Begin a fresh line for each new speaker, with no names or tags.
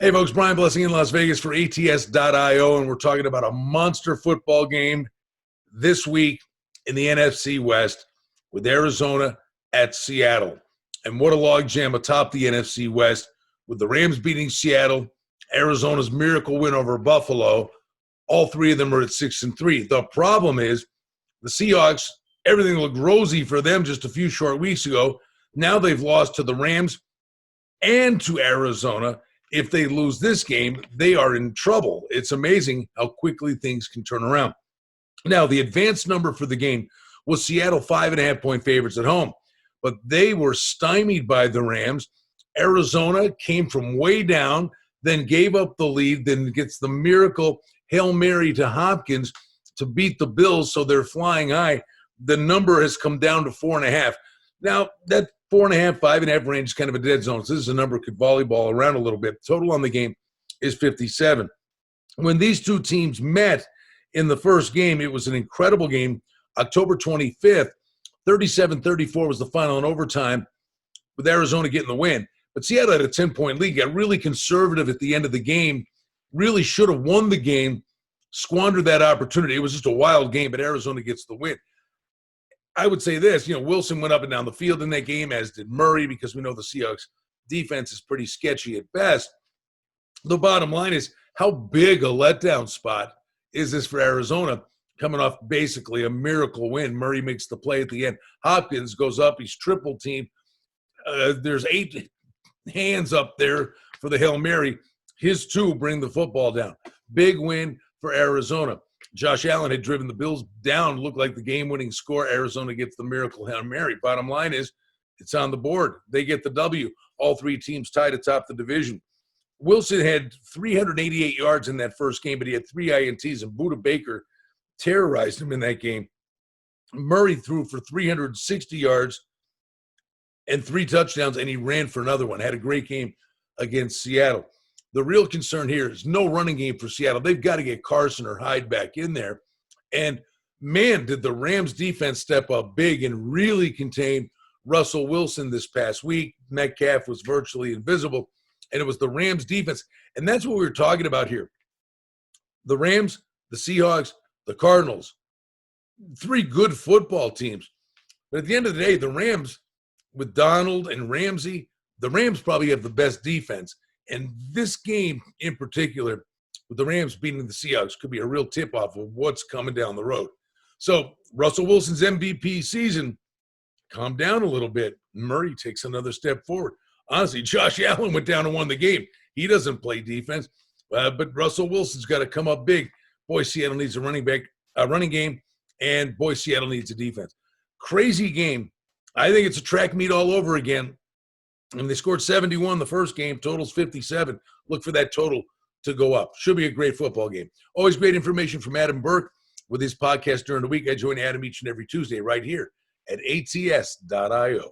Hey folks, Brian Blessing in Las Vegas for ATS.io, and we're talking about a monster football game this week in the NFC West with Arizona at Seattle. And what a logjam atop the NFC West with the Rams beating Seattle, Arizona's miracle win over Buffalo. All three of them are at 6-3. The problem is the Seahawks, everything looked rosy for them just a few short weeks ago. Now they've lost to the Rams and to Arizona. If they lose this game, they are in trouble. It's amazing how quickly things can turn around. Now, the advanced number for the game was Seattle 5.5-point favorites at home, but they were stymied by the Rams. Arizona came from way down, then gave up the lead, then gets the miracle Hail Mary to Hopkins to beat the Bills, so they're flying high. The number has come down to 4.5. Now, that 4.5, 5.5 range is kind of a dead zone. So this is a number that could volleyball around a little bit. Total on the game is 57. When these two teams met in the first game, it was an incredible game. October 25th, 37-34 was the final in overtime, with Arizona getting the win. But Seattle had a 10-point lead, got really conservative at the end of the game, really should have won the game, squandered that opportunity. It was just a wild game, but Arizona gets the win. I would say this, Wilson went up and down the field in that game, as did Murray, because we know the Seahawks defense is pretty sketchy at best. The bottom line is, how big a letdown spot is this for Arizona, coming off basically a miracle win? Murray makes the play at the end. Hopkins goes up. He's triple teamed. There's 8 hands up there for the Hail Mary. His 2 bring the football down. Big win for Arizona. Josh Allen had driven the Bills down, looked like the game-winning score. Arizona gets the miracle Hail Mary. Bottom line is, it's on the board. They get the W. All 3 teams tied atop the division. Wilson had 388 yards in that first game, but he had 3 INTs, and Budda Baker terrorized him in that game. Murray threw for 360 yards and 3 touchdowns, and he ran for another one. Had a great game against Seattle. The real concern here is no running game for Seattle. They've got to get Carson or Hyde back in there. And, man, did the Rams defense step up big and really contain Russell Wilson this past week. Metcalf was virtually invisible, and it was the Rams defense. And that's what we were talking about here. The Rams, the Seahawks, the Cardinals, 3 good football teams. But at the end of the day, the Rams, with Donald and Ramsey, the Rams probably have the best defense. And this game in particular, with the Rams beating the Seahawks, could be a real tip-off of what's coming down the road. So Russell Wilson's MVP season, calm down a little bit. Murray takes another step forward. Honestly, Josh Allen went down and won the game. He doesn't play defense, but Russell Wilson's got to come up big. Boy, Seattle needs a running game, and boy, Seattle needs a defense. Crazy game. I think it's a track meet all over again. And they scored 71 the first game. Total's 57. Look for that total to go up. Should be a great football game. Always great information from Adam Burke with his podcast during the week. I join Adam each and every Tuesday right here at ATS.io.